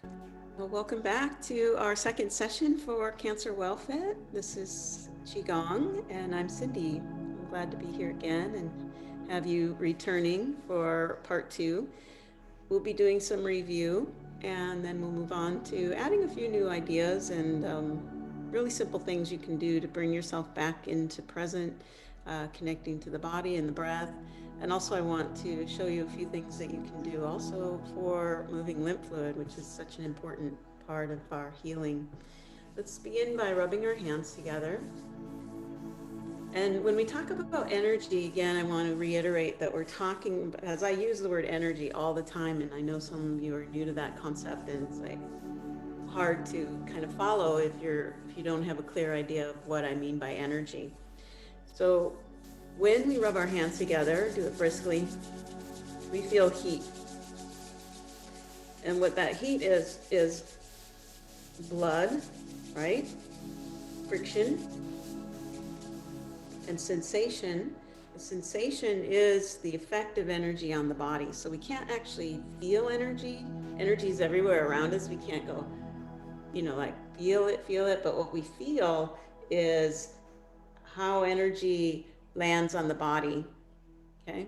Well, welcome back to our second session for Cancer WellFit. This is Gong, and I'm Cyndi. I'm glad to be here again and have you returning for part two. We'll be doing some review, and then we'll move on to adding a few new ideas and really simple things you can do to bring yourself back into present, connecting to the body and the breath. And also, I want to show you a few things that you can do also for moving lymph fluid, which is such an important part of our healing. Let's begin by rubbing our hands together. And when we talk about energy, again, I want to reiterate that we're talking, as I use the word energy all the time, and I know some of you are new to that concept, and it's like hard to kind of follow if you don't have a clear idea of what I mean by energy. So when we rub our hands together, do it briskly, we feel heat. And what that heat is blood, right? Friction and sensation. The sensation is the effect of energy on the body. So we can't actually feel energy. Energy is everywhere around us. We can't go, like feel it. But what we feel is how energy lands on the body. Okay.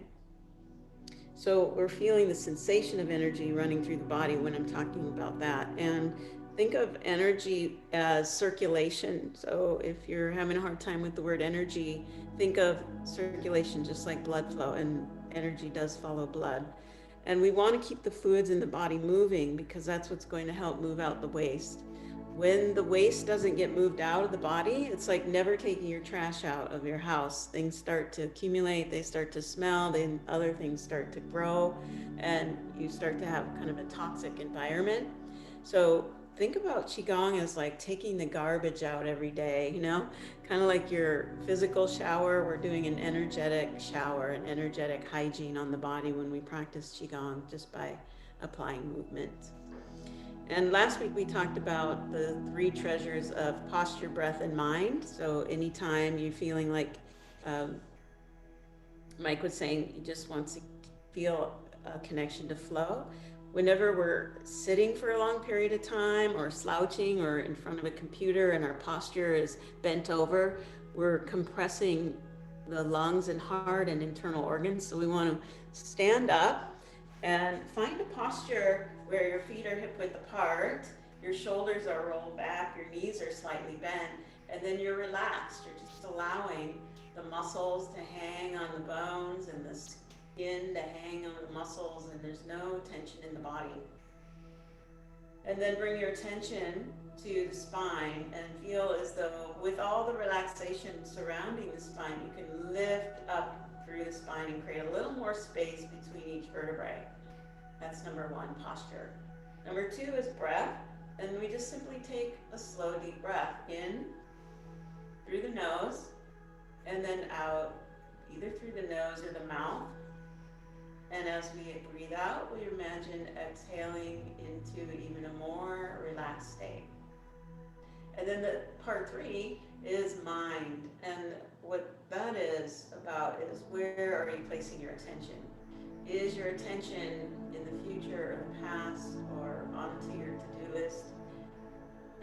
So we're feeling the sensation of energy running through the body when I'm talking about that. And think of energy as circulation. So if you're having a hard time with the word energy, think of circulation just like blood flow, and energy does follow blood. And we want to keep the fluids in the body moving because that's what's going to help move out the waste. When the waste doesn't get moved out of the body, it's like never taking your trash out of your house. Things start to accumulate, they start to smell, then other things start to grow, and you start to have kind of a toxic environment. So think about Qigong as like taking the garbage out every day, kind of like your physical shower. We're doing an energetic shower, an energetic hygiene on the body when we practice Qigong just by applying movement. And last week we talked about the three treasures of posture, breath, and mind. So anytime you're feeling like um, Mike was saying, he just wants to feel a connection to flow. Whenever we're sitting for a long period of time or slouching or in front of a computer and our posture is bent over, we're compressing the lungs and heart and internal organs. So we want to stand up and find a posture where your feet are hip width apart, your shoulders are rolled back, your knees are slightly bent, and then you're relaxed. You're just allowing the muscles to hang on the bones and the skin to hang on the muscles, and there's no tension in the body. And then bring your attention to the spine and feel as though with all the relaxation surrounding the spine, you can lift up through the spine and create a little more space between each vertebrae. That's number one, posture. Number two is breath. And we just simply take a slow, deep breath in through the nose and then out, either through the nose or the mouth. And as we breathe out, we imagine exhaling into even a more relaxed state. And then the part three is mind. And what that is about is where are you placing your attention? Is your attention in the future or the past or onto your to-do list?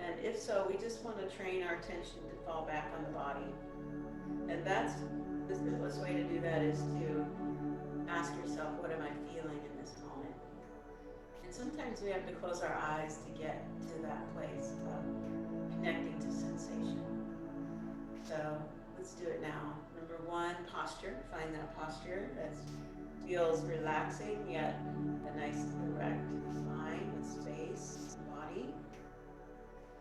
And if so, we just want to train our attention to fall back on the body. And that's the simplest way to do that is to ask yourself, what am I feeling in this moment? And sometimes we have to close our eyes to get to that place of connecting to sensation. So let's do it now. Number one, posture. Find that posture that feels relaxing yet a nice erect spine with space in the body.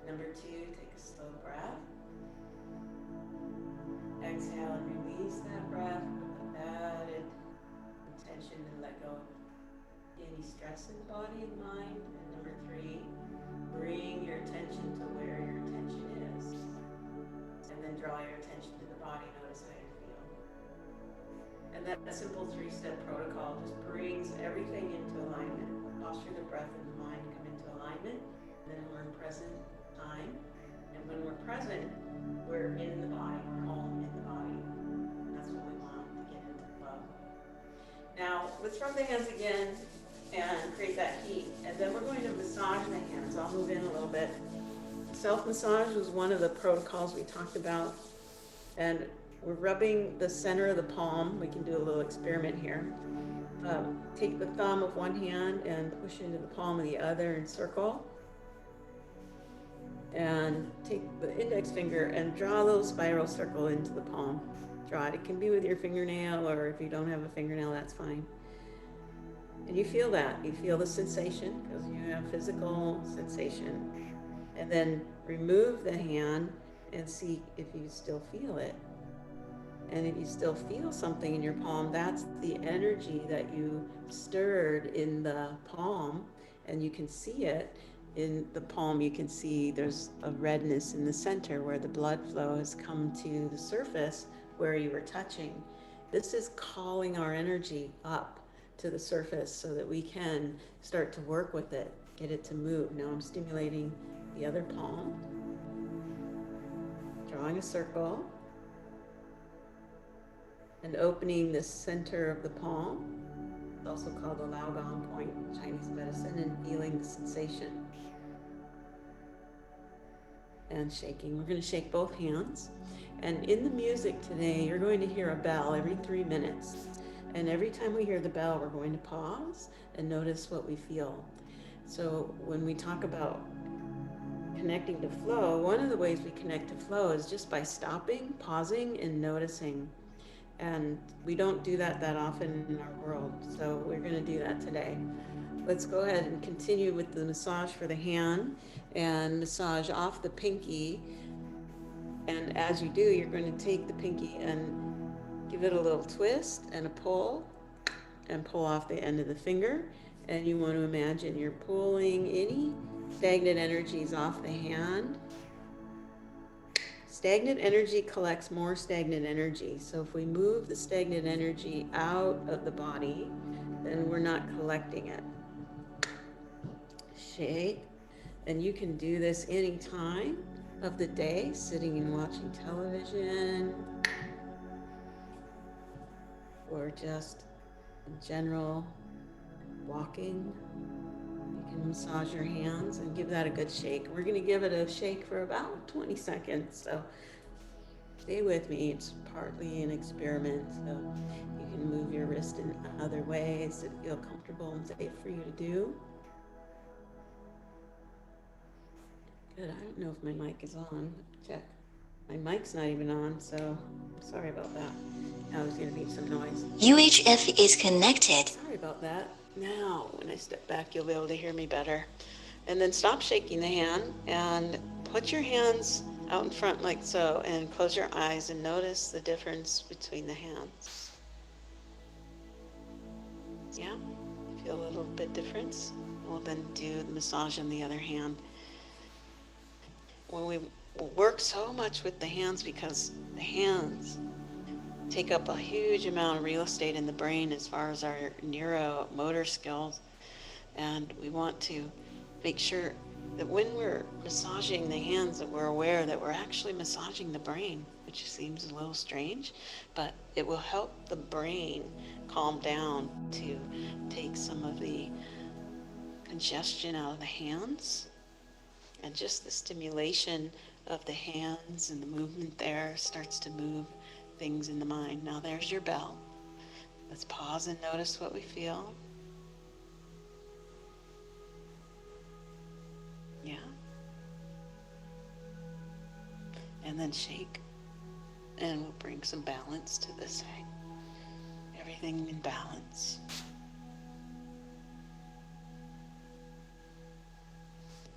Number two, take a slow breath. Exhale and release that breath with added intention to let go of any stress in the body and mind. And number three, bring your attention to where your attention is. And then draw your attention to the body. Notice how you feel. And that simple three-step protocol just brings everything into alignment. The posture, the breath, and the mind come into alignment. And then we're in present time. And when we're present, we're in the body. We're home in the body. That's what we want to get into flow. Now, let's rub the hands again and create that heat. And then we're going to massage the hands. I'll move in a little bit. Self-massage was one of the protocols we talked about. And we're rubbing the center of the palm. We can do a little experiment here. Take the thumb of one hand and push into the palm of the other and circle. And take the index finger and draw a little spiral circle into the palm. Draw it. It can be with your fingernail, or if you don't have a fingernail, that's fine. And you feel that. You feel the sensation because you have physical sensation. And then remove the hand and see if you still feel it. And if you still feel something in your palm, that's the energy that you stirred in the palm, and you can see it in the palm. You can see there's a redness in the center where the blood flow has come to the surface where you were touching. This is calling our energy up to the surface so that we can start to work with it, get it to move. Now I'm stimulating the other palm, drawing a circle, and opening the center of the palm. It's also called the Gong point in Chinese medicine, and feeling the sensation. And shaking. We're going to shake both hands. And in the music today, you're going to hear a bell every 3 minutes. And every time we hear the bell, we're going to pause and notice what we feel. So when we talk about connecting to flow, one of the ways we connect to flow is just by stopping, pausing, and noticing. And we don't do that often in our world, so we're going to do that today. Let's go ahead and continue with the massage for the hand, and massage off the pinky. And as you do, you're going to take the pinky and give it a little twist and a pull, and pull off the end of the finger. And you want to imagine you're pulling any stagnant energies off the hand. Stagnant energy collects more stagnant energy. So if we move the stagnant energy out of the body, then we're not collecting it. Shake. And you can do this any time of the day, sitting and watching television, or just in general, walking. You can massage your hands and give that a good shake. We're going to give it a shake for about 20 seconds. So stay with me. It's partly an experiment. So you can move your wrist in other ways that feel comfortable and safe for you to do. Good. I don't know if my mic is on. Check. My mic's not even on, so sorry about that. Now there's going to be some noise. UHF is connected. Sorry about that. Now, when I step back, you'll be able to hear me better. And then stop shaking the hand and put your hands out in front like so, and close your eyes and notice the difference between the hands. Yeah? You feel a little bit difference? We'll then do the massage on the other hand. When we work so much with the hands, because the hands take up a huge amount of real estate in the brain as far as our neuromotor skills, and we want to make sure that when we're massaging the hands that we're aware that we're actually massaging the brain, which seems a little strange, but it will help the brain calm down to take some of the congestion out of the hands. And just the stimulation of the hands and the movement there starts to move things in the mind. Now there's your bell. Let's pause and notice what we feel. Yeah. And then shake. And we'll bring some balance to this side. Everything in balance.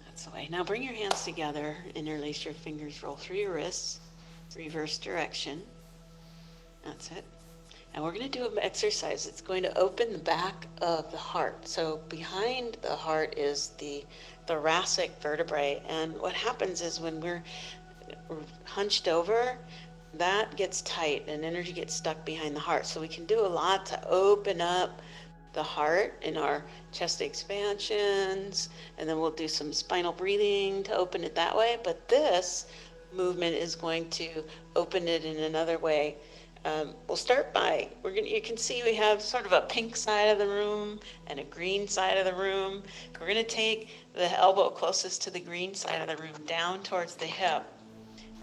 That's the way. Now bring your hands together, interlace your fingers, roll through your wrists, reverse direction. That's it. And we're going to do an exercise. It's going to open the back of the heart. So behind the heart is the thoracic vertebrae. And what happens is when we're hunched over, that gets tight and energy gets stuck behind the heart. So we can do a lot to open up the heart in our chest expansions, and then we'll do some spinal breathing to open it that way. But this movement is going to open it in another way. We'll start by, you can see we have sort of a pink side of the room and a green side of the room. We're going to take the elbow closest to the green side of the room down towards the hip,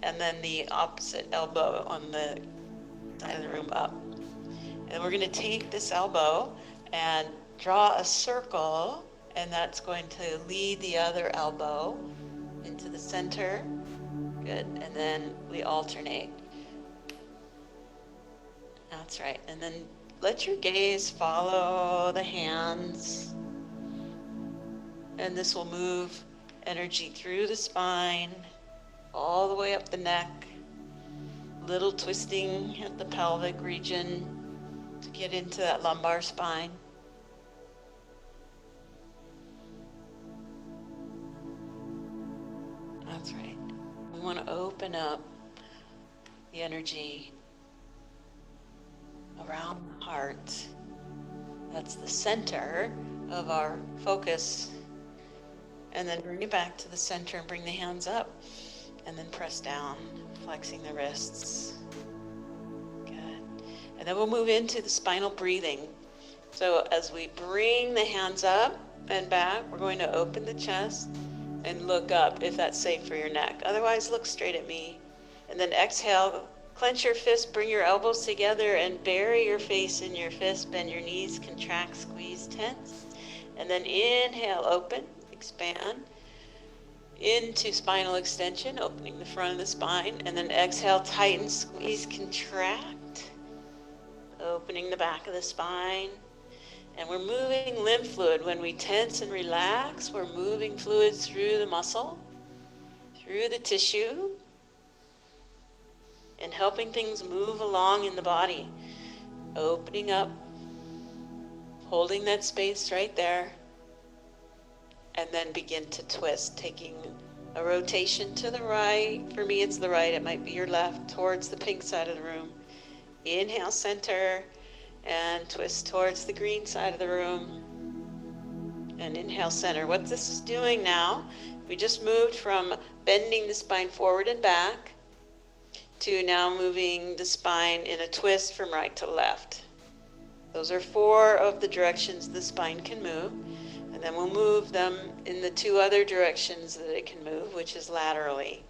and then the opposite elbow on the side of the room up. And we're going to take this elbow and draw a circle, and that's going to lead the other elbow into the center. Good. And then we alternate. That's right. And then let your gaze follow the hands. And this will move energy through the spine, all the way up the neck, little twisting at the pelvic region to get into that lumbar spine. That's right. We want to open up the energy around the heart. That's the center of our focus. And then bring it back to the center and bring the hands up. And then press down, flexing the wrists. Good. And then we'll move into the spinal breathing. So as we bring the hands up and back, we're going to open the chest and look up if that's safe for your neck. Otherwise, look straight at me. And then exhale, clench your fist, bring your elbows together and bury your face in your fist, bend your knees, contract, squeeze, tense. And then inhale, open, expand into spinal extension, opening the front of the spine. And then exhale, tighten, squeeze, contract, opening the back of the spine. And we're moving lymph fluid. When we tense and relax, we're moving fluids through the muscle, through the tissue, and helping things move along in the body. Opening up, holding that space right there, and then begin to twist, taking a rotation to the right. For me, it's the right. It might be your left, towards the pink side of the room. Inhale, center, and twist towards the green side of the room. And inhale, center. What this is doing now, we just moved from bending the spine forward and back to now moving the spine in a twist from right to left. Those are 4 of the directions the spine can move. And then we'll move them in the 2 other directions that it can move, which is laterally.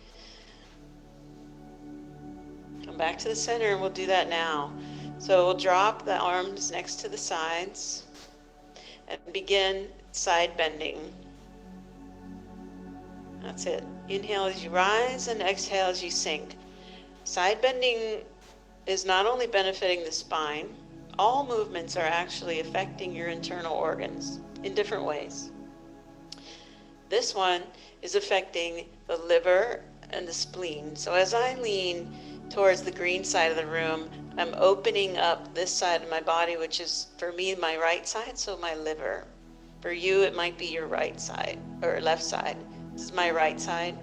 Come back to the center and we'll do that now. So we'll drop the arms next to the sides and begin side bending. That's it. Inhale as you rise and exhale as you sink. Side bending is not only benefiting the spine, all movements are actually affecting your internal organs in different ways. This one is affecting the liver and the spleen. So as I lean towards the green side of the room, I'm opening up this side of my body, which is for me my right side, so my liver. For you, it might be your right side or left side. This is my right side.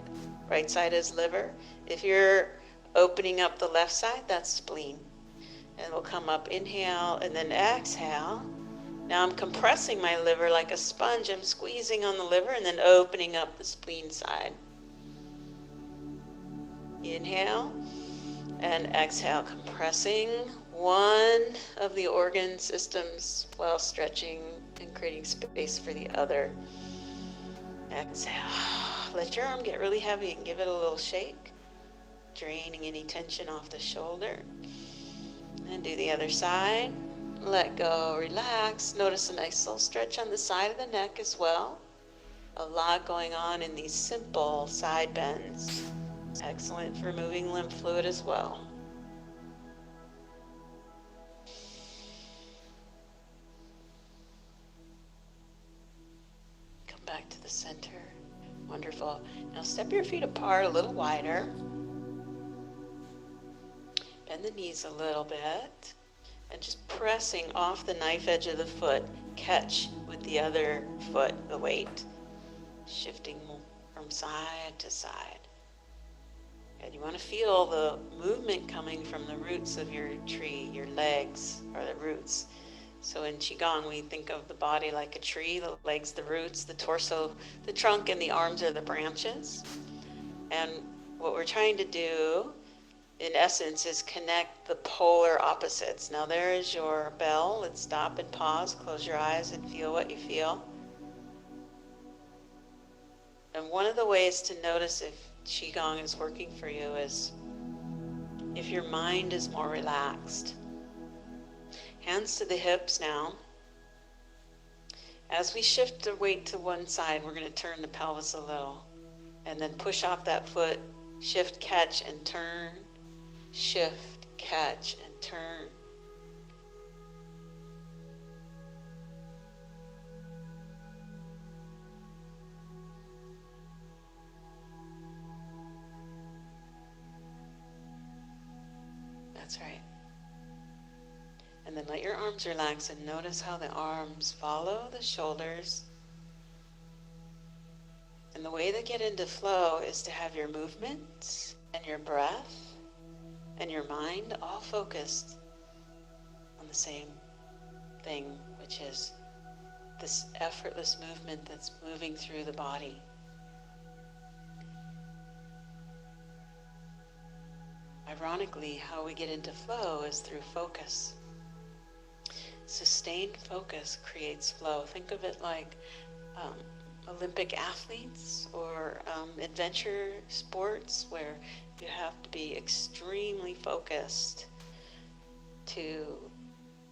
Right side is liver. If you're opening up the left side, that's spleen. And we'll come up, inhale, and then exhale. Now I'm compressing my liver like a sponge. I'm squeezing on the liver and then opening up the spleen side. Inhale and exhale, compressing one of the organ systems while stretching and creating space for the other. Exhale. Let your arm get really heavy and give it a little shake, draining any tension off the shoulder. And do the other side. Let go, relax. Notice a nice little stretch on the side of the neck as well. A lot going on in these simple side bends. Excellent for moving lymph fluid as well. Come back to the center. Wonderful. Now step your feet apart a little wider. Bend the knees a little bit. And just pressing off the knife edge of the foot. Catch with the other foot the weight. Shifting from side to side. And you want to feel the movement coming from the roots of your tree. Your legs are the roots. So in Qigong, we think of the body like a tree, the legs, the roots, the torso, the trunk, and the arms are the branches. And what we're trying to do in essence, is connect the polar opposites. Now there is your bell. Let's stop and pause, close your eyes and feel what you feel. And one of the ways to notice if Qigong is working for you is if your mind is more relaxed. Hands to the hips now. As we shift the weight to one side, we're going to turn the pelvis a little. And then push off that foot, shift, catch, and turn. Shift, catch, and turn. That's right. And then let your arms relax and notice how the arms follow the shoulders. And the way to get into flow is to have your movements and your breath and your mind all focused on the same thing, which is this effortless movement that's moving through the body. Ironically, how we get into flow is through focus. Sustained focus creates flow. Think of it like Olympic athletes or adventure sports where you have to be extremely focused to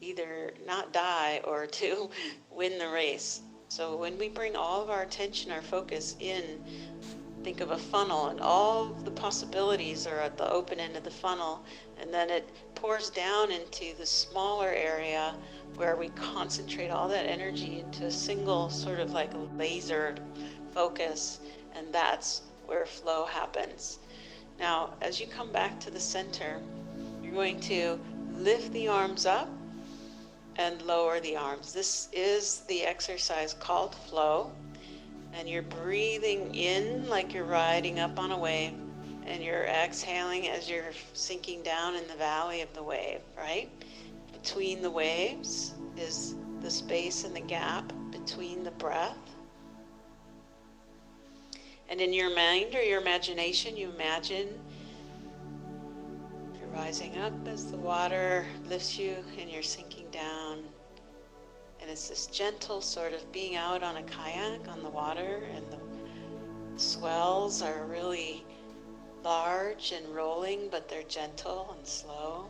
either not die or to win the race. So when we bring all of our attention, our focus in, think of a funnel and all of the possibilities are at the open end of the funnel, and then it pours down into the smaller area where we concentrate all that energy into a single sort of like laser focus, and that's where flow happens. Now, as you come back to the center, you're going to lift the arms up and lower the arms. This is the exercise called flow. And you're breathing in like you're riding up on a wave, and you're exhaling as you're sinking down in the valley of the wave, right? Between the waves is the space and the gap between the breath. And in your mind or your imagination, you imagine you're rising up as the water lifts you and you're sinking down. And it's this gentle sort of being out on a kayak on the water, and the swells are really large and rolling, but they're gentle and slow.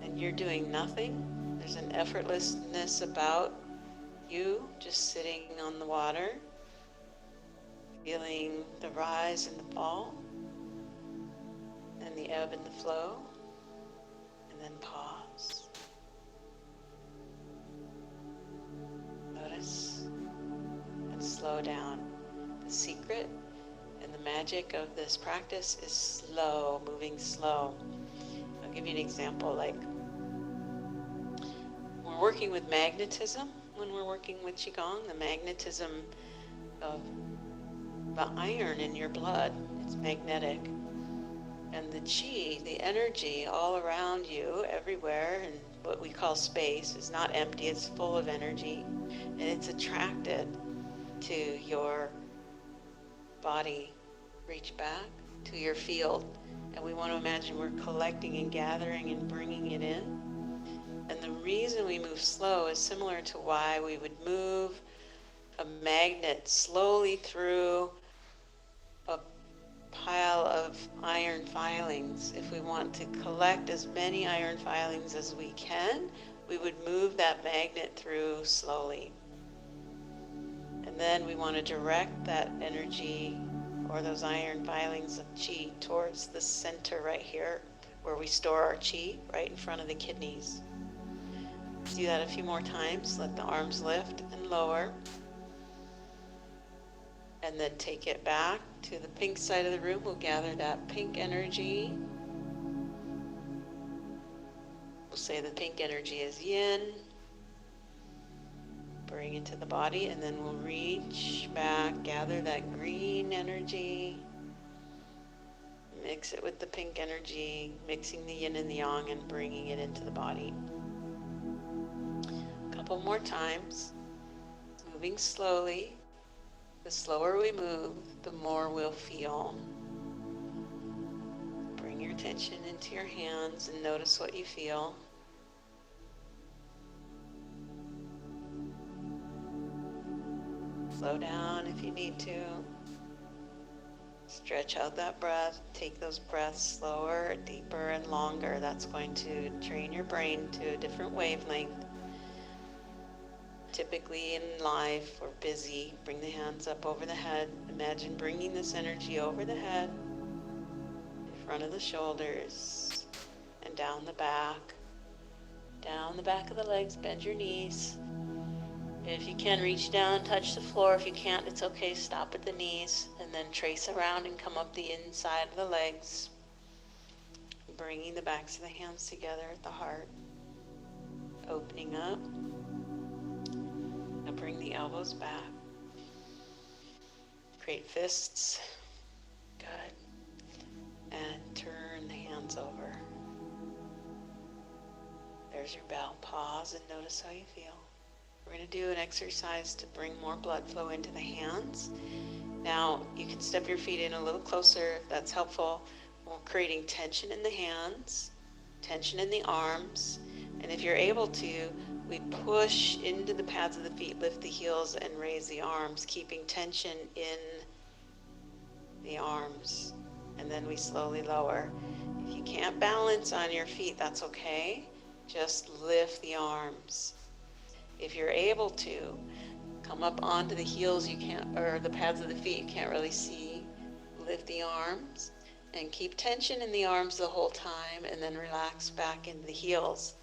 And you're doing nothing. There's an effortlessness about you just sitting on the water, feeling the rise and the fall, and the ebb and the flow, and then pause. Notice and slow down. The secret and the magic of this practice is slow, moving slow. I'll give you an example. Like we're working with magnetism. When we're working with Qigong, the magnetism of the iron in your blood, it's magnetic. And the Qi, the energy all around you, everywhere, and what we call space, is not empty, it's full of energy. And it's attracted to your body. Reach back to your field. And we want to imagine we're collecting and gathering and bringing it in. And the reason we move slow is similar to why we would move a magnet slowly through a pile of iron filings. If we want to collect as many iron filings as we can, we would move that magnet through slowly. And then we want to direct that energy or those iron filings of Qi towards the center right here where we store our Qi, right in front of the kidneys. Do that a few more times. Let the arms lift and lower. And then take it back to the pink side of the room. We'll gather that pink energy. We'll say the pink energy is yin. Bring it to the body, and then we'll reach back, gather that green energy. Mix it with the pink energy, mixing the yin and the yang and bringing it into the body. A couple more times, moving slowly. The slower we move, the more we'll feel. attention into your hands and notice what you feel. Slow down if you need to. Stretch out that breath. Take those breaths slower, deeper, and longer. That's going to train your brain to a different wavelength. Typically in life, we're busy. Bring the hands up over the head. Imagine bringing this energy over the head, in front of the shoulders, and down the back. Down the back of the legs, bend your knees. If you can, reach down, touch the floor. If you can't, it's okay. Stop at the knees and then trace around and come up the inside of the legs, bringing the backs of the hands together at the heart, opening up. Now bring the elbows back. Create fists. Good. And turn the hands over. There's your bell. Pause and notice how you feel. We're going to do an exercise to bring more blood flow into the hands. Now, you can step your feet in a little closer if that's helpful. We're creating tension in the hands, tension in the arms, and if you're able to, we push into the pads of the feet, lift the heels, and raise the arms, keeping tension in the arms, and then we slowly lower. If you can't balance on your feet, that's okay. Just lift the arms. If you're able to, come up onto the heels, you can't, or the pads of the feet, you can't really see. Lift the arms and keep tension in the arms the whole time, and then relax back into the heels.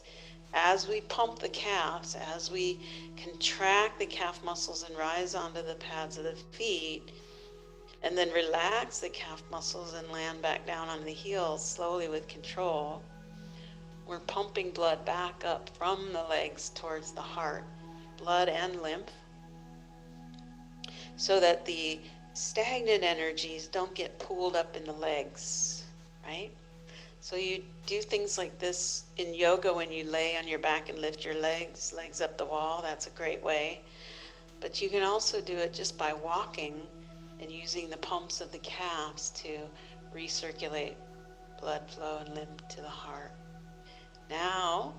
As we pump the calves, as we contract the calf muscles and rise onto the pads of the feet, and then relax the calf muscles and land back down on the heels slowly with control, we're pumping blood back up from the legs towards the heart, blood and lymph, so that the stagnant energies don't get pooled up in the legs, right? So you do things like this in yoga when you lay on your back and lift your legs up the wall. That's a great way. But you can also do it just by walking and using the pumps of the calves to recirculate blood flow and lymph to the heart. Now,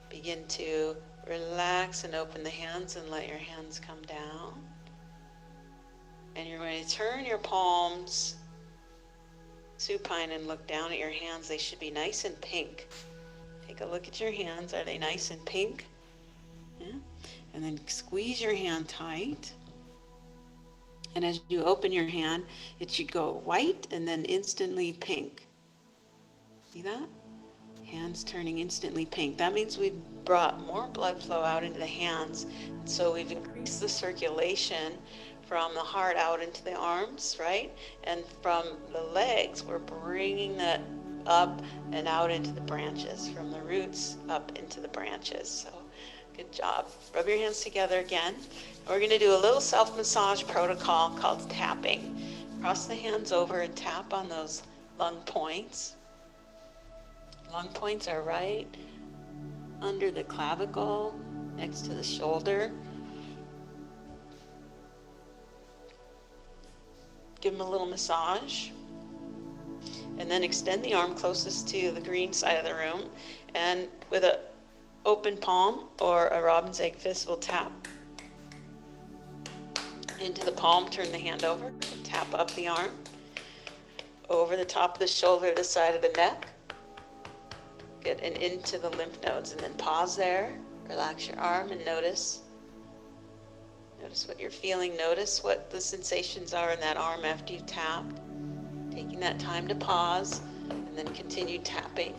begin to relax and open the hands and let your hands come down. And you're going to turn your palms supine and look down at your hands. They should be nice and pink. Take a look at your hands. Are they nice and pink? Yeah. And then squeeze your hand tight. And as you open your hand, it should go white and then instantly pink. See that? Hands turning instantly pink. That means we've brought more blood flow out into the hands. So we've increased the circulation from the heart out into the arms, right? And from the legs, we're bringing that up and out into the branches, from the roots up into the branches. So good job. Rub your hands together again. We're going to do a little self-massage protocol called tapping. Cross the hands over and tap on those lung points. Lung points are right under the clavicle, next to the shoulder. Give them a little massage. And then extend the arm closest to the green side of the room. And with an open palm or a robin's egg fist, we'll tap into the palm, turn the hand over, tap up the arm, over the top of the shoulder, the side of the neck. Get and into the lymph nodes, and then pause there, relax your arm and notice what you're feeling. Notice what the sensations are in that arm after you've tapped. Taking that time to pause and then continue tapping.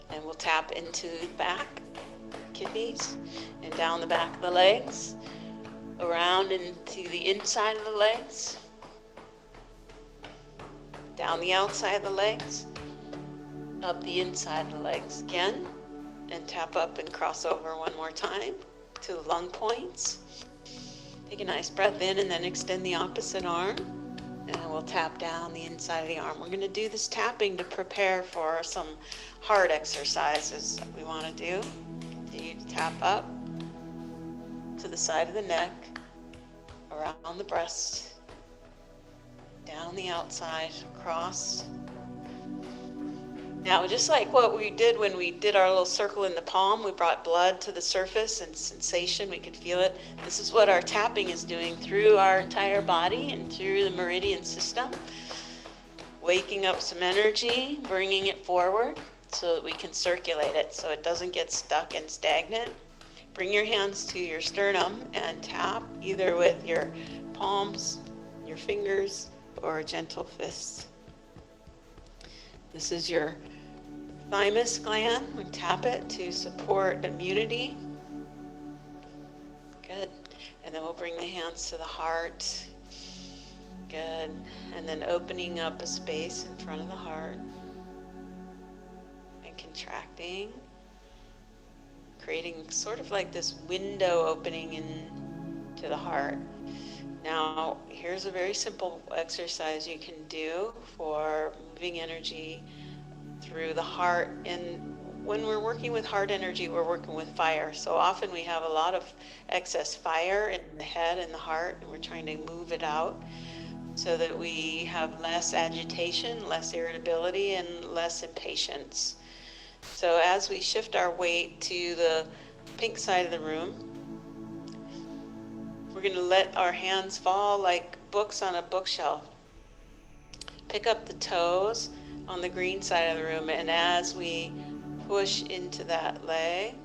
And we'll tap into the back, kidneys, and down the back of the legs, around into the inside of the legs, down the outside of the legs, up the inside of the legs again, and tap up and cross over one more time to the lung points. Take a nice breath in and then extend the opposite arm, and we'll tap down the inside of the arm. We're going to do this tapping to prepare for some heart exercises that we want to do. Continue to tap up to the side of the neck, around the breast, down the outside, across. Now, just like what we did when we did our little circle in the palm, we brought blood to the surface and sensation, we could feel it. This is what our tapping is doing through our entire body and through the meridian system. Waking up some energy, bringing it forward so that we can circulate it so it doesn't get stuck and stagnant. Bring your hands to your sternum and tap either with your palms, your fingers, or a gentle fist. This is your thymus gland. We tap it to support immunity. Good. And then we'll bring the hands to the heart. Good. And then opening up a space in front of the heart and contracting, creating sort of like this window opening into the heart. Now, here's a very simple exercise you can do for moving energy through the heart. And when we're working with heart energy, we're working with fire. So often we have a lot of excess fire in the head and the heart, and we're trying to move it out so that we have less agitation, less irritability, and less impatience. So as we shift our weight to the pink side of the room, we're going to let our hands fall like books on a bookshelf. Pick up the toes on the green side of the room, and as we push into that leg,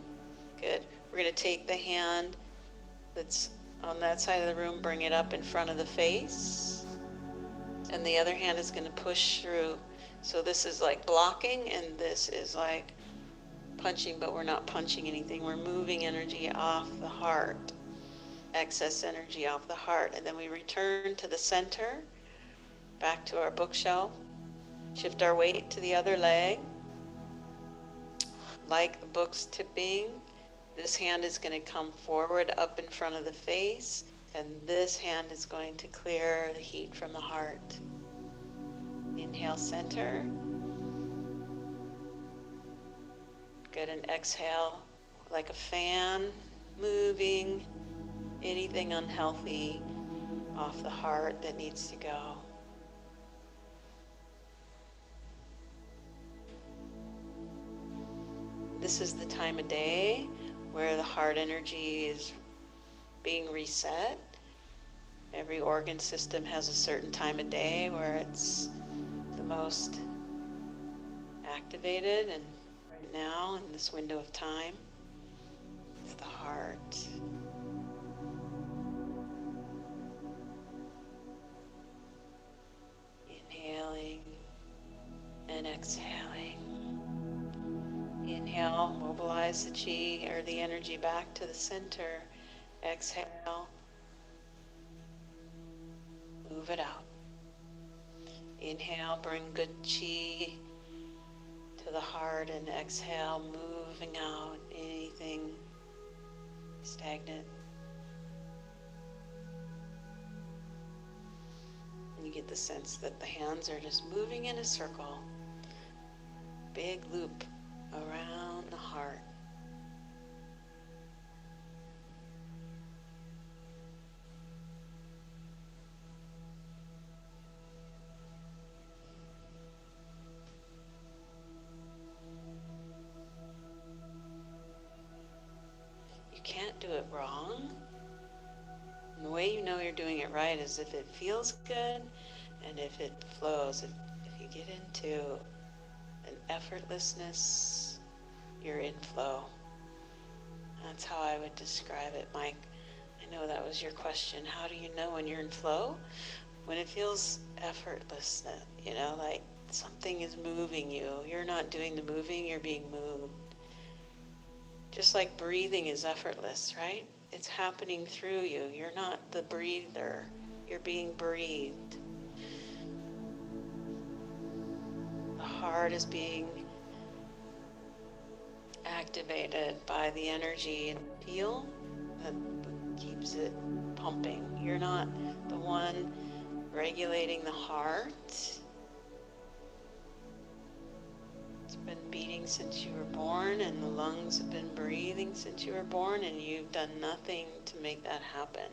good, we're going to take the hand that's on that side of the room, bring it up in front of the face, and the other hand is going to push through. So this is like blocking, and this is like punching, but we're not punching anything. We're moving energy off the heart, excess energy off the heart. And then we return to the center, back to our bookshelf, shift our weight to the other leg. Like the book's tipping, this hand is going to come forward up in front of the face, and this hand is going to clear the heat from the heart. Inhale, center. Good, and exhale like a fan, moving anything unhealthy off the heart that needs to go. This is the time of day where the heart energy is being reset. Every organ system has a certain time of day where it's the most activated, and right now in this window of time, it's the heart. Inhaling and exhaling. Inhale, mobilize the chi or the energy back to the center. Exhale, move it out. Inhale, bring good chi to the heart, and exhale, moving out anything stagnant. And you get the sense that the hands are just moving in a circle, big loop around the heart. You can't do it wrong. And the way you know you're doing it right is if it feels good and if it flows. If you get into an effortlessness, you're in flow. That's how I would describe it, Mike. I know that was your question. How do you know when you're in flow? When it feels effortless, like something is moving you. You're not doing the moving, you're being moved. Just like breathing is effortless, right? It's happening through you. You're not the breather. You're being breathed. The heart is being activated by the energy and feel that keeps it pumping. You're not the one regulating the heart. It's been beating since you were born, and the lungs have been breathing since you were born, and you've done nothing to make that happen.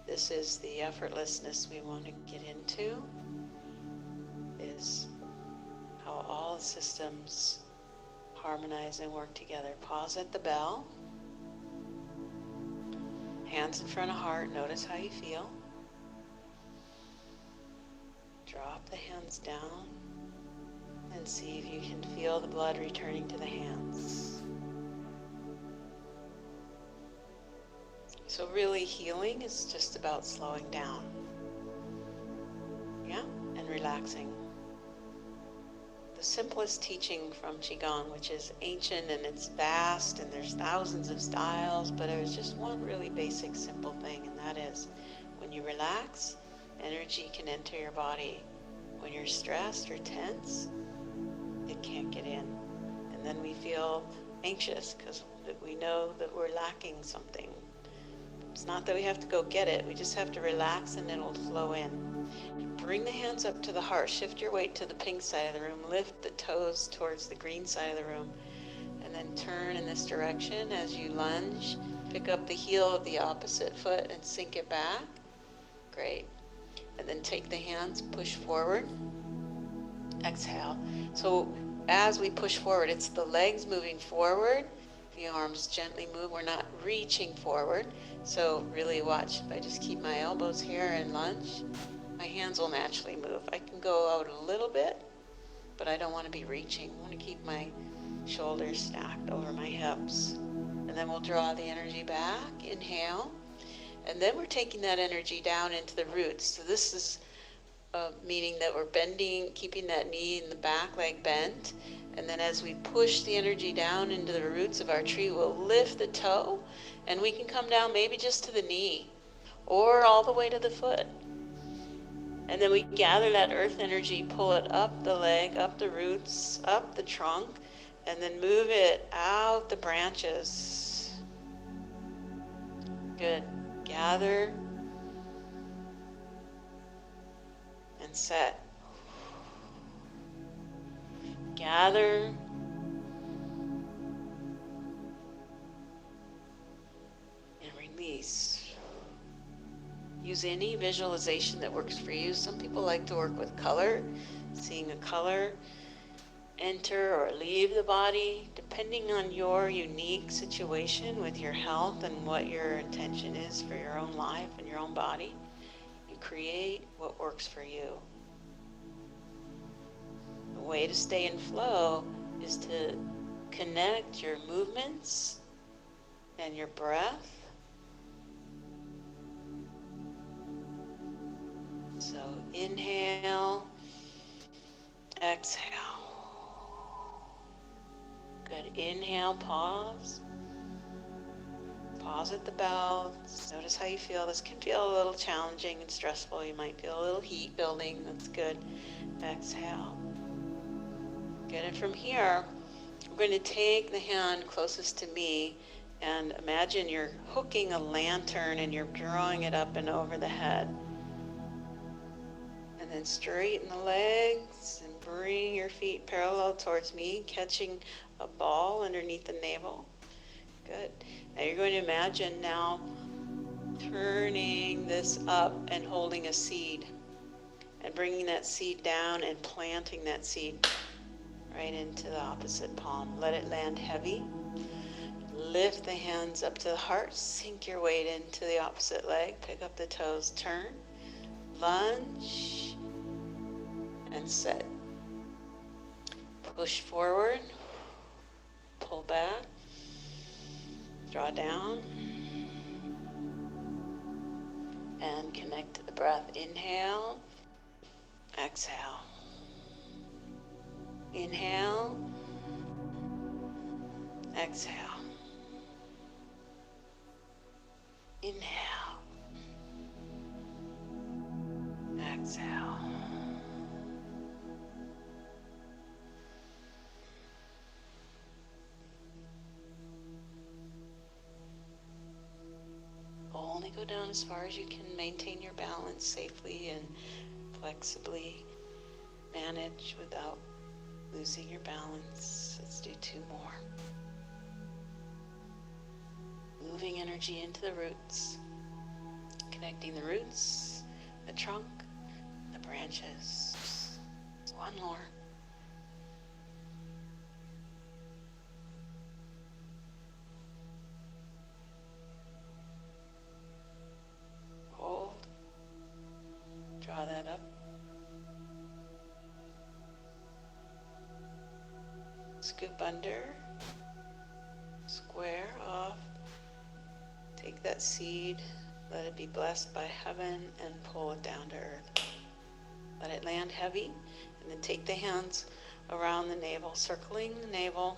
This is the effortlessness we want to get into, is how all the systems harmonize and work together. Pause at the bell. Hands in front of heart. Notice how you feel. Drop the hands down and see if you can feel the blood returning to the hands. So really, healing is just about slowing down. Yeah? And relaxing. The simplest teaching from Qigong, which is ancient and it's vast and there's thousands of styles, but there's just one really basic, simple thing, and that is when you relax, energy can enter your body. When you're stressed or tense, it can't get in. And then we feel anxious because we know that we're lacking something. It's not that we have to go get it, we just have to relax and it'll flow in. Bring the hands up to the heart. Shift your weight to the pink side of the room. Lift the toes towards the green side of the room. And then turn in this direction as you lunge. Pick up the heel of the opposite foot and sink it back. Great. And then take the hands, push forward. Exhale. So as we push forward, it's the legs moving forward. The arms gently move. We're not reaching forward. So really watch. If I just keep my elbows here and lunge, my hands will naturally move. I can go out a little bit, but I don't want to be reaching. I want to keep my shoulders stacked over my hips. And then we'll draw the energy back. Inhale. And then we're taking that energy down into the roots. So this is meaning that we're bending, keeping that knee and the back leg bent. And then as we push the energy down into the roots of our tree, we'll lift the toe, and we can come down maybe just to the knee or all the way to the foot. And then we gather that earth energy, pull it up the leg, up the roots, up the trunk, and then move it out the branches. Good. Gather and set. Gather and release. Use any visualization that works for you. Some people like to work with color, seeing a color enter or leave the body, depending on your unique situation with your health and what your intention is for your own life and your own body. You create what works for you. The way to stay in flow is to connect your movements and your breath. So inhale, exhale. Good. Inhale, pause. Pause at the bell. Notice how you feel. This can feel a little challenging and stressful. You might feel a little heat building. That's good. Exhale. Good. And from here, we're going to take the hand closest to me and imagine you're hooking a lantern and you're drawing it up and over the head. And then straighten the legs and bring your feet parallel towards me, catching a ball underneath the navel. Good. Now you're going to imagine now turning this up and holding a seed and bringing that seed down and planting that seed right into the opposite palm. Let it land heavy. Lift the hands up to the heart. Sink your weight into the opposite leg. Pick up the toes. Turn. Lunge. And set. Push forward. Pull back. Draw down. And connect to the breath. Inhale. Exhale. Inhale. Exhale. Inhale. Exhale. Only go down as far as you can. Maintain your balance safely and flexibly. Manage without losing your balance. Let's do 2 more. Moving energy into the roots. connecting the roots, the trunk, the branches. One more. Hold. Draw that up. Scoop under. Square off. Take that seed, let it be blessed by heaven, and pull it down to earth. Let it land heavy, and then take the hands around the navel, circling the navel,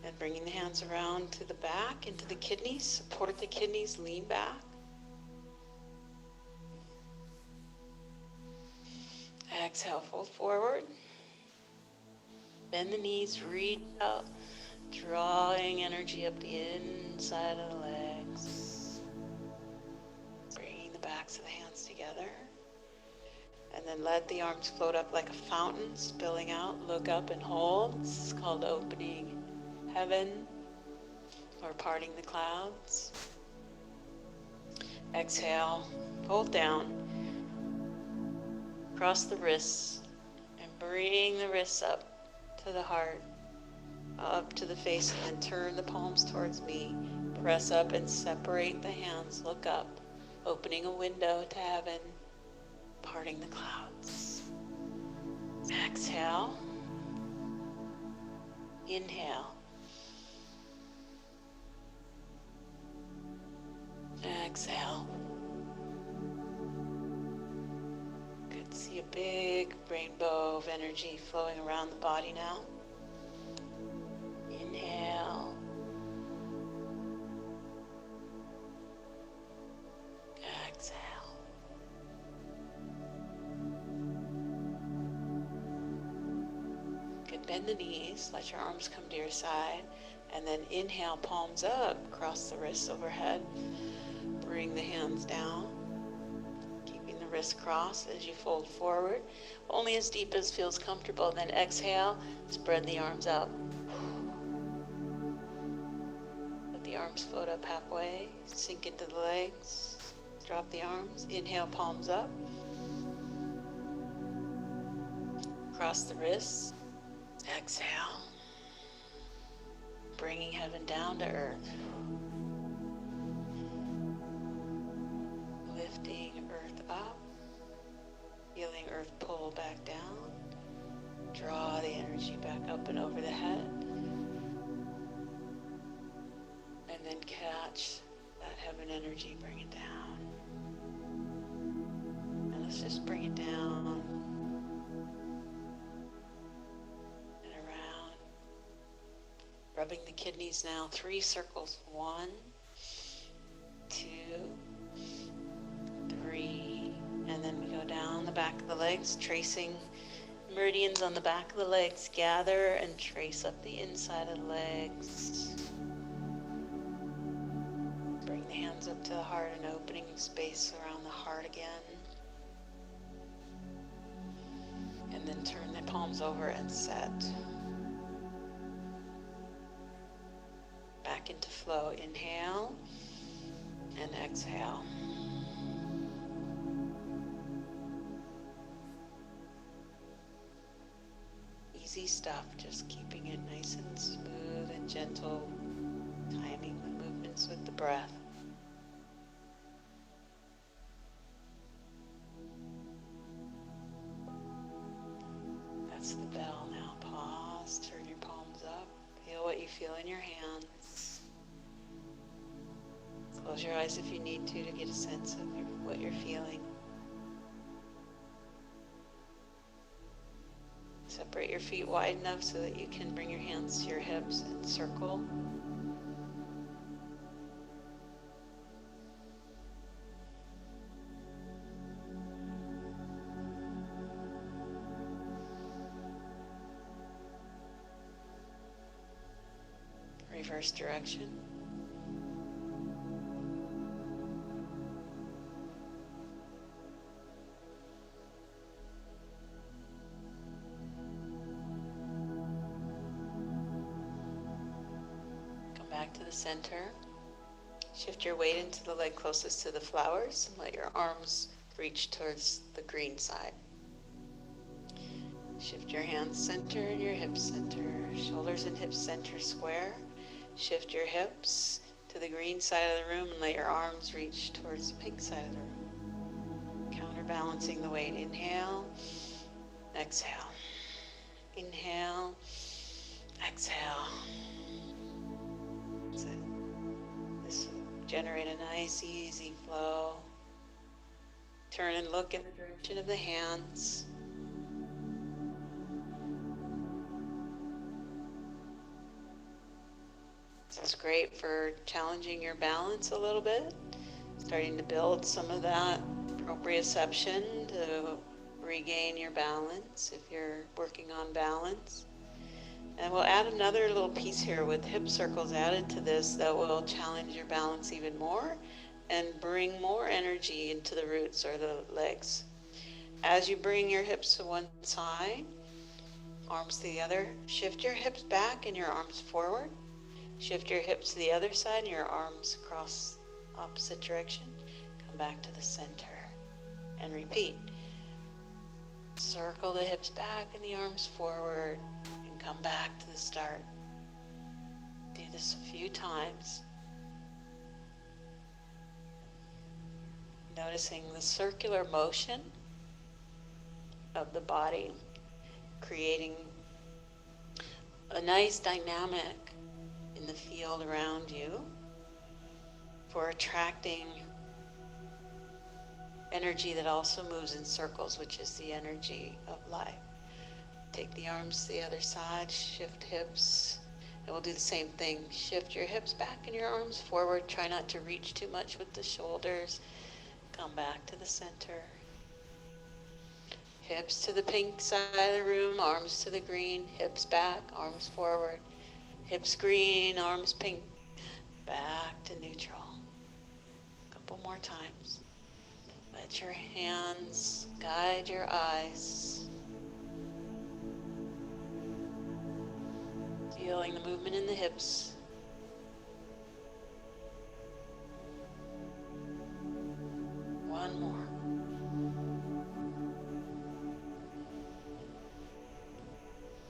and bringing the hands around to the back, into the kidneys. Support the kidneys, lean back. Exhale, fold forward. Bend the knees, reach out, drawing energy up the inside of the legs. Bringing the backs of the hands together. And then let the arms float up like a fountain, spilling out. Look up and hold. This is called opening heaven or parting the clouds. Exhale, fold down. Cross the wrists and bring the wrists up to the heart, up to the face, and then turn the palms towards me. Press up and separate the hands. Look up, opening a window to heaven, parting the clouds. Exhale. Inhale. Exhale. Good. See a big rainbow of energy flowing around the body now. Inhale. Exhale. Good. Bend the knees. Let your arms come to your side. And then inhale, palms up, cross the wrists overhead. Bring the hands down. Keeping the wrists crossed as you fold forward. Only as deep as feels comfortable. Then exhale, spread the arms out. Let the arms float up halfway. Sink into the legs. Drop the arms. Inhale, palms up. Cross the wrists. Exhale. Bringing heaven down to earth. Lifting earth up. Feeling earth pull back down. Draw the energy back up and over the head. And then catch that heaven energy, bring it down. And let's just bring it down and around. Rubbing the kidneys now, 3 circles. 1, 2, 3. And then we go down the back of the legs, tracing meridians on the back of the legs. Gather and trace up the inside of the legs. Bring the hands up to the heart and opening space around the heart again. And then turn the palms over and set. Back into flow. Inhale and exhale. Easy stuff, just keeping it nice and smooth and gentle, timing the movements with the breath. That's the bell. Now pause, turn your palms up, feel what you feel in your hands. Close your eyes if you need to get a sense of what you're feeling. Separate your feet wide enough so that you can bring your hands to your hips and circle. Reverse direction. Back to the center. Shift your weight into the leg closest to the flowers and let your arms reach towards the green side. Shift your hands center and your hips center. Shoulders and hips center square. Shift your hips to the green side of the room and let your arms reach towards the pink side of the room. Counterbalancing the weight. Inhale, exhale. Inhale, exhale. That's it. This will generate a nice, easy flow. Turn and look in the direction of the hands. This is great for challenging your balance a little bit, starting to build some of that proprioception to regain your balance if you're working on balance. And we'll add another little piece here with hip circles added to this that will challenge your balance even more and bring more energy into the roots or the legs. As you bring your hips to one side, arms to the other, shift your hips back and your arms forward. Shift your hips to the other side and your arms across opposite direction. Come back to the center and repeat. Circle the hips back and the arms forward and come back to the start. Do this a few times. Noticing the circular motion of the body, creating a nice dynamic in the field around you for attracting energy that also moves in circles, which is the energy of life. Take the arms to the other side, shift hips, and we'll do the same thing. Shift your hips back and your arms forward. Try not to reach too much with the shoulders. Come back to the center. Hips to the pink side of the room, arms to the green, hips back, arms forward. Hips green, arms pink, back to neutral. A couple more times. Let your hands guide your eyes. Feeling the movement in the hips. One more.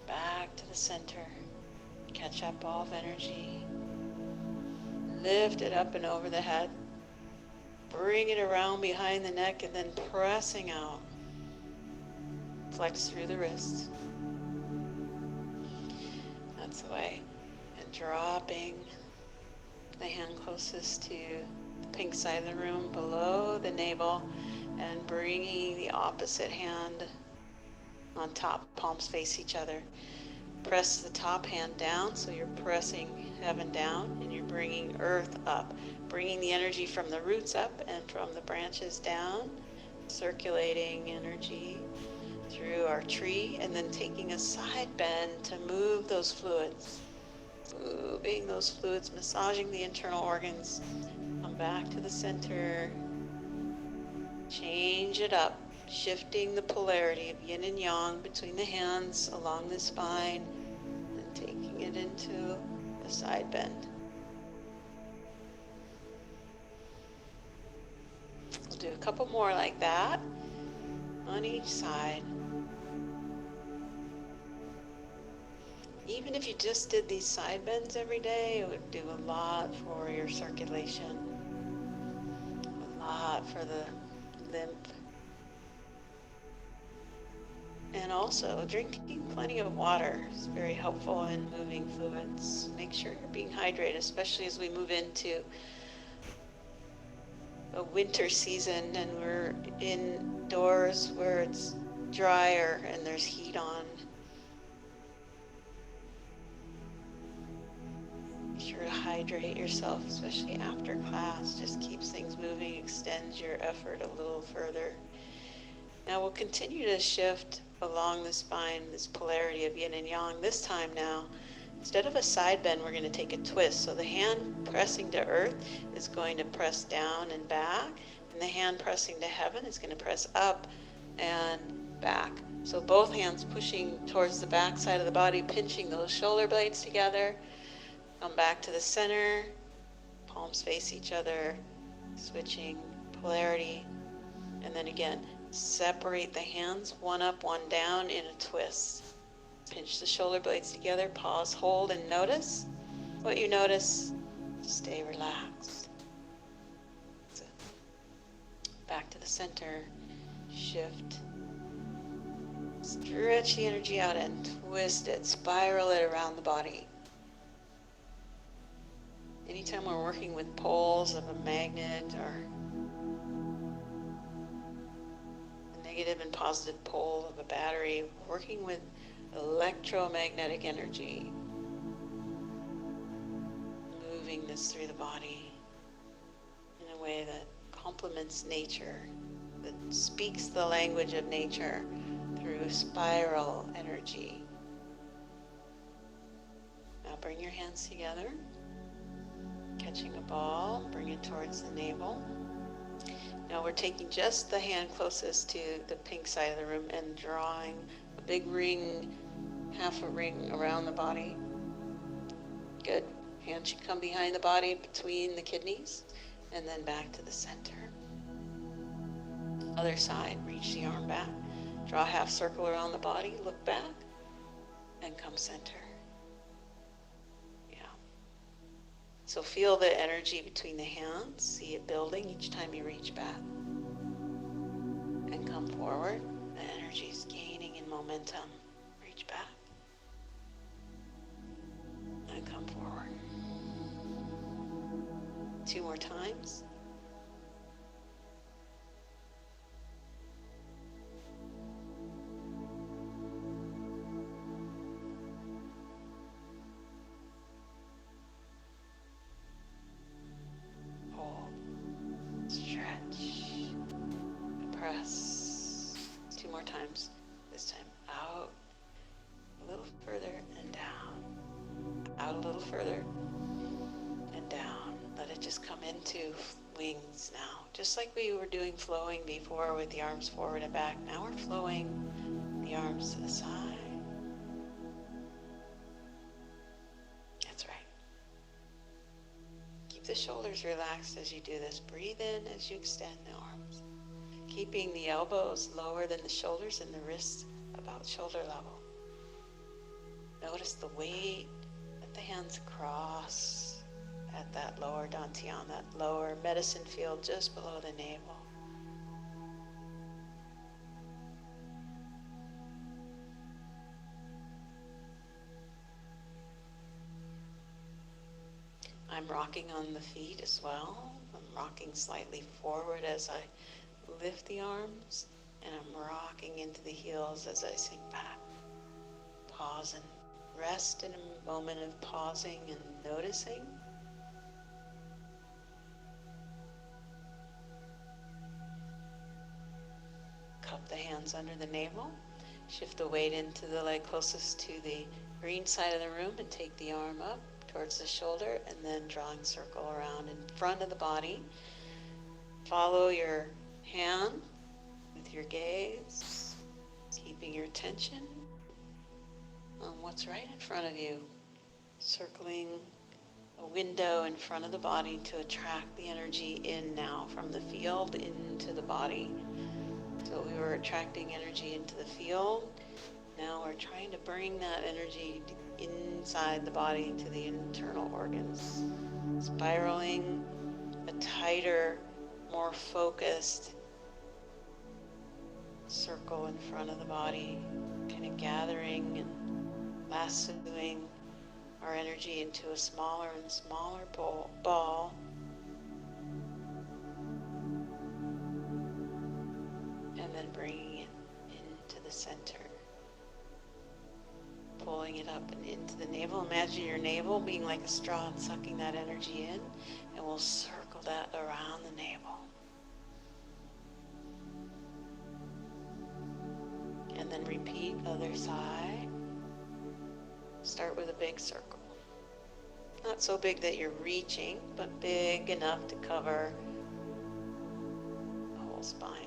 Back to the center. Catch up all of energy. Lift it up and over the head. Bring it around behind the neck and then pressing out. Flex through the wrists. That's the way. And dropping the hand closest to the pink side of the room below the navel and bringing the opposite hand on top, palms face each other. Press the top hand down, so you're pressing heaven down and you're bringing earth up, bringing the energy from the roots up and from the branches down, circulating energy through our tree, and then taking a side bend to move those fluids, moving those fluids, massaging the internal organs. Come back to the center, change it up, shifting the polarity of yin and yang between the hands along the spine and taking it into a side bend. We'll do a couple more like that on each side. Even if you just did these side bends every day, it would do a lot for your circulation, a lot for the lymph. And also, drinking plenty of water is very helpful in moving fluids. Make sure you're being hydrated, especially as we move into a winter season and we're indoors where it's drier and there's heat on. Be sure to hydrate yourself, especially after class. Just keeps things moving, extends your effort a little further. Now we'll continue to shift along the spine, this polarity of yin and yang. This time now, instead of a side bend, we're going to take a twist. So the hand pressing to earth is going to press down and back, and the hand pressing to heaven is going to press up and back. So both hands pushing towards the back side of the body, pinching those shoulder blades together. Come back to the center, palms face each other, switching polarity. And then again, separate the hands, one up, one down in a twist. Pinch the shoulder blades together, pause, hold, and notice what you notice. Stay relaxed. So back to the center, shift. Stretch the energy out and twist it, spiral it around the body. Anytime we're working with poles of a magnet or a negative and positive pole of a battery, working with electromagnetic energy, moving this through the body in a way that complements nature, that speaks the language of nature through spiral energy. Now bring your hands together, catching a ball, bring it towards the navel. Now we're taking just the hand closest to the pink side of the room and drawing a big ring, half a ring around the body. Good. Hand should come behind the body, between the kidneys, and then back to the center. Other side, reach the arm back. Draw a half circle around the body, look back, and come center. Yeah. So feel the energy between the hands, see it building each time you reach back. And come forward. The energy is gaining in momentum. Reach back. And come forward. 2 more times. Hold. Stretch. Press. 2 more times. This time out. A little further and down. Out a little further and down. Let it just come into wings now. Just like we were doing flowing before with the arms forward and back. Now we're flowing the arms to the side. That's right. Keep the shoulders relaxed as you do this. Breathe in as you extend the arms. Keeping the elbows lower than the shoulders and the wrists about shoulder level. Notice the weight. Let the hands cross at that lower dantian, that lower medicine field just below the navel. I'm rocking on the feet as well. I'm rocking slightly forward as I lift the arms, and I'm rocking into the heels as I sink back. Pause and rest in a moment of pausing and noticing. Cup the hands under the navel. Shift the weight into the leg closest to the green side of the room and take the arm up towards the shoulder, and then drawing circle around in front of the body. Follow your hand with your gaze, keeping your attention on what's right in front of you, circling a window in front of the body to attract the energy in now from the field into the body. So we were attracting energy into the field. Now we're trying to bring that energy inside the body to the internal organs. Spiraling a tighter, more focused circle in front of the body, kind of gathering and lassoing our energy into a smaller and smaller ball. And then bringing it into the center. Pulling it up and into the navel. Imagine your navel being like a straw and sucking that energy in, and we'll circle that around the navel. And then repeat other side. Start with a big circle. Not so big that you're reaching, but big enough to cover the whole spine.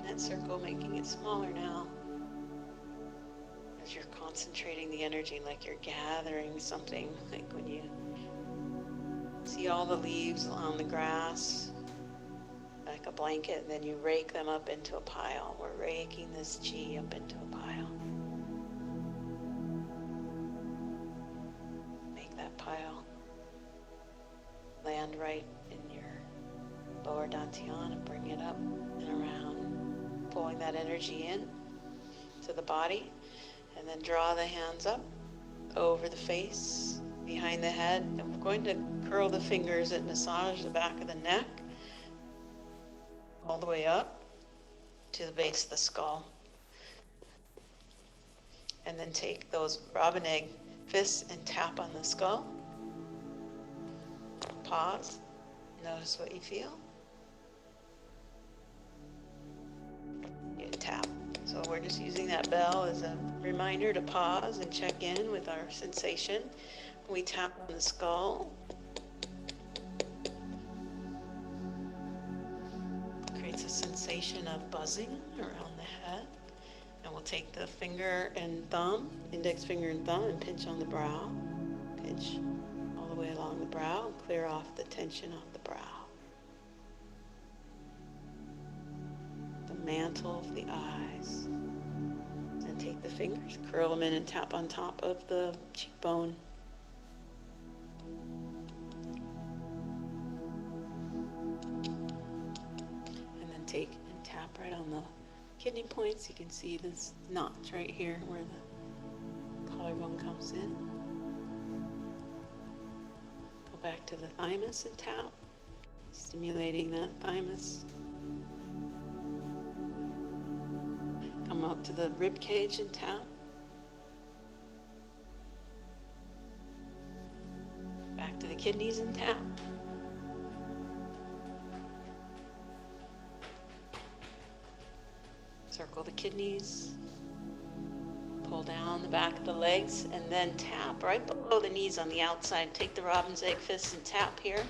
that circle, making it smaller now. As you're concentrating the energy like you're gathering something, like when you see all the leaves on the grass, like a blanket, and then you rake them up into a pile. We're raking this chi up into a pile. Make that pile land right in your lower dantian and bring it up and around, pulling that energy in to the body, and then draw the hands up over the face, behind the head, and we're going to curl the fingers and massage the back of the neck all the way up to the base of the skull. And then take those robin egg fists and tap on the skull. Pause. Notice what you feel. You tap. So we're just using that bell as a reminder to pause and check in with our sensation. We tap on the skull. Creates a sensation of buzzing around the head. And we'll take the finger and thumb, index finger and thumb, and pinch on the brow. Pinch all the way along the brow and clear off the tension off the brow. The mantle of the eyes. And take the fingers, curl them in and tap on top of the cheekbone. And then take and tap right on the kidney points. You can see this notch right here where the collarbone comes in. Go back to the thymus and tap, stimulating that thymus. Come up to the rib cage and tap. Back to the kidneys and tap. Circle the kidneys. Pull down the back of the legs and then tap right below the knees on the outside. Take the robin's egg fists and tap here.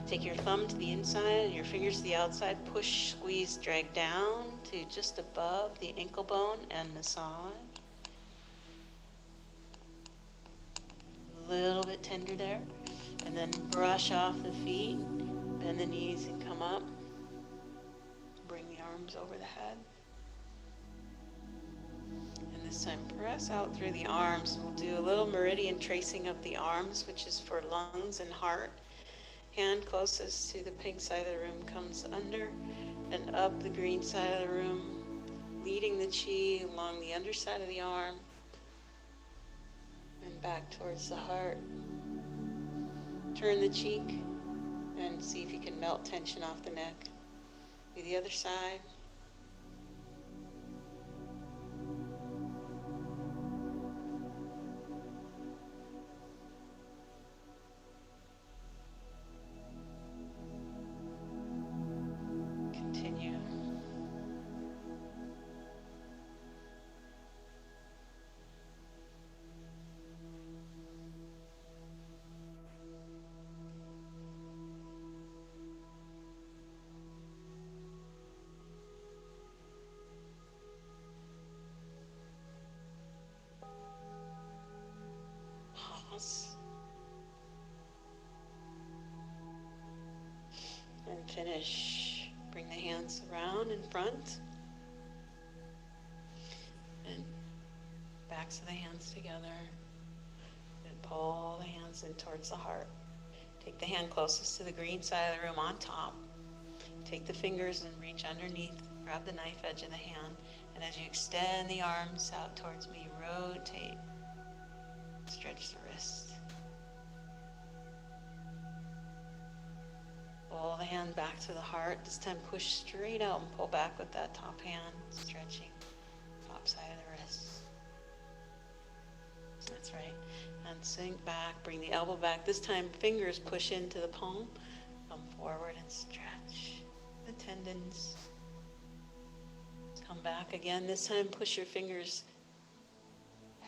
Take your thumb to the inside and your fingers to the outside. Push, squeeze, drag down to just above the ankle bone and massage. A little bit tender there. And then brush off the feet. Bend the knees and come up. Bring the arms over the head. And this time press out through the arms. We'll do a little meridian tracing of the arms, which is for lungs and heart. Hand closest to the pink side of the room comes under and up the green side of the room, leading the chi along the underside of the arm and back towards the heart. Turn the cheek and see if you can melt tension off the neck. Do the other side. Continue. Pause. And finish. Bring the hands around in front. And backs of the hands together. And pull the hands in towards the heart. Take the hand closest to the green side of the room on top. Take the fingers and reach underneath. Grab the knife edge of the hand. And as you extend the arms out towards me, rotate. Stretch the wrist. Pull the hand back to the heart. This time push straight out and pull back with that top hand, stretching top side of the wrist. That's right. And sink back, bring the elbow back. This time fingers push into the palm. Come forward and stretch the tendons. Come back again. This time push your fingers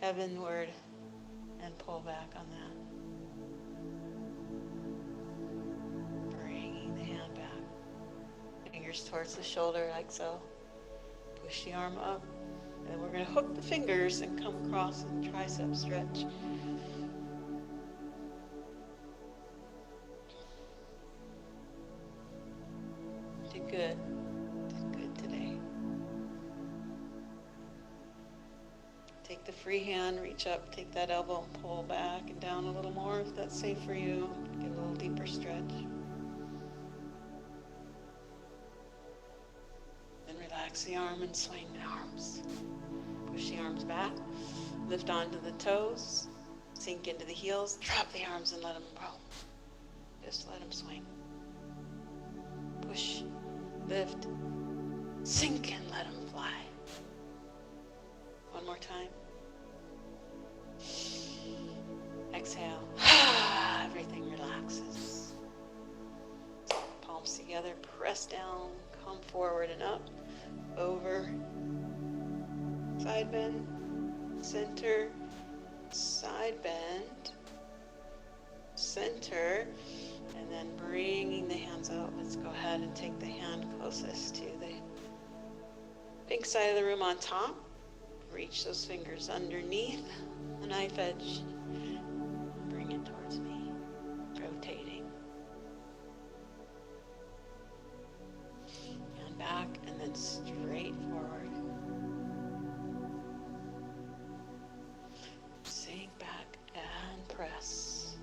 heavenward and pull back on that. Bringing the hand back. fingers towards the shoulder like so. Push the arm up. And we're going to hook the fingers and come across and tricep stretch. Did good. Did good today. Take the free hand, reach up, take that elbow, pull back and down a little more if that's safe for you. Get a little deeper stretch. Then relax the arm and swing the arms. Push the arms back, lift onto the toes, sink into the heels, drop the arms and let them roll. Just let them swing. Push, lift, sink and let them fly. One more time. Exhale. Everything relaxes. Palms together, press down, come forward and up, over, side bend, center, side bend, center, and then bringing the hands out. Let's go ahead and take the hand closest to the pink side of the room on top. Reach those fingers underneath the knife edge. Bring it towards me, rotating. And back, and then straight forward. Sink back and press.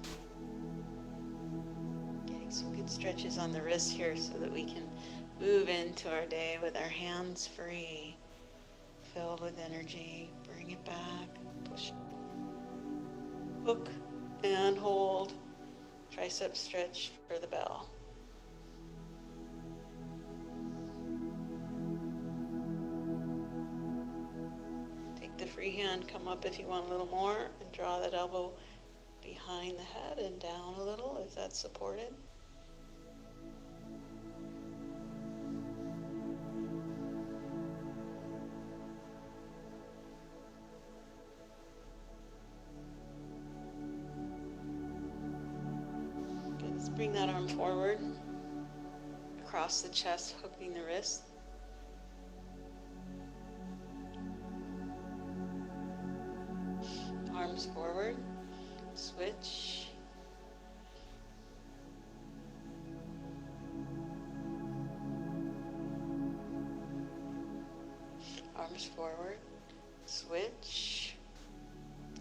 Getting some good stretches on the wrists here so that we can move into our day with our hands free. Filled with energy. Bring it back. Push. Hook and hold. Tricep stretch for the bell. Take the free hand, come up if you want a little more, and draw that elbow behind the head and down a little if that's supported. Bring that arm forward, across the chest, hooking the wrist. Arms forward, switch. Arms forward, switch.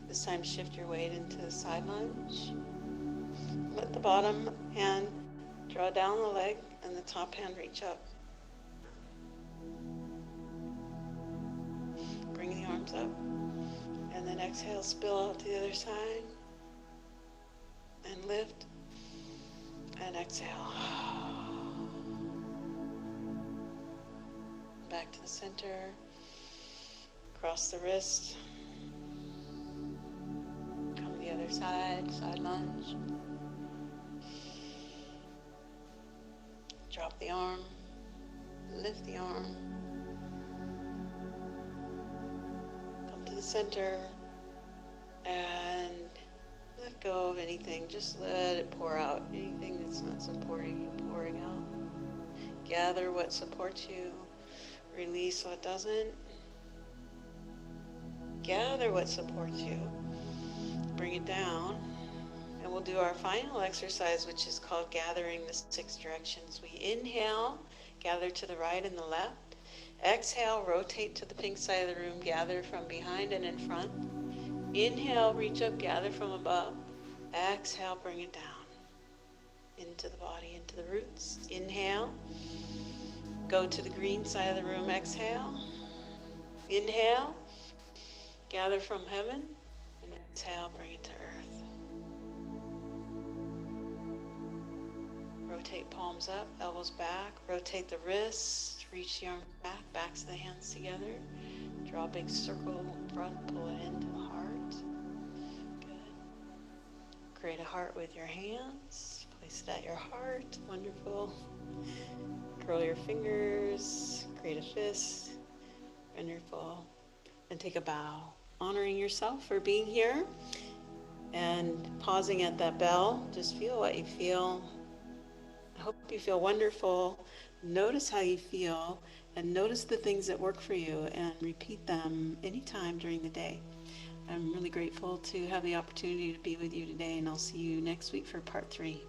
This time shift your weight into the side lunge. Let the bottom hand draw down the leg and the top hand reach up. Bring the arms up and then exhale, spill out to the other side and lift and exhale. Back to the center, across the wrist. Come to the other side, side lunge. Drop the arm, lift the arm, come to the center, and let go of anything. Just let it pour out. Anything that's not supporting you, pouring out. Gather what supports you, release what doesn't. Gather what supports you, bring it down. And we'll do our final exercise, which is called gathering the 6 directions. We inhale, gather to the right and the left. Exhale, rotate to the pink side of the room, gather from behind and in front. Inhale, reach up, gather from above. Exhale, bring it down into the body, into the roots. Inhale, go to the green side of the room. Exhale. Inhale, gather from heaven. And exhale, bring it to earth. Rotate palms up, elbows back. Rotate the wrists, reach the arms back, backs of the hands together. Draw a big circle in front, pull it into the heart. Good. Create a heart with your hands. Place it at your heart. Wonderful. Curl your fingers. Create a fist. Wonderful. And take a bow. Honoring yourself for being here. And pausing at that bell. Just feel what you feel. I hope you feel wonderful. Notice how you feel and notice the things that work for you and repeat them anytime during the day. I'm really grateful to have the opportunity to be with you today, and I'll see you next week for part 3.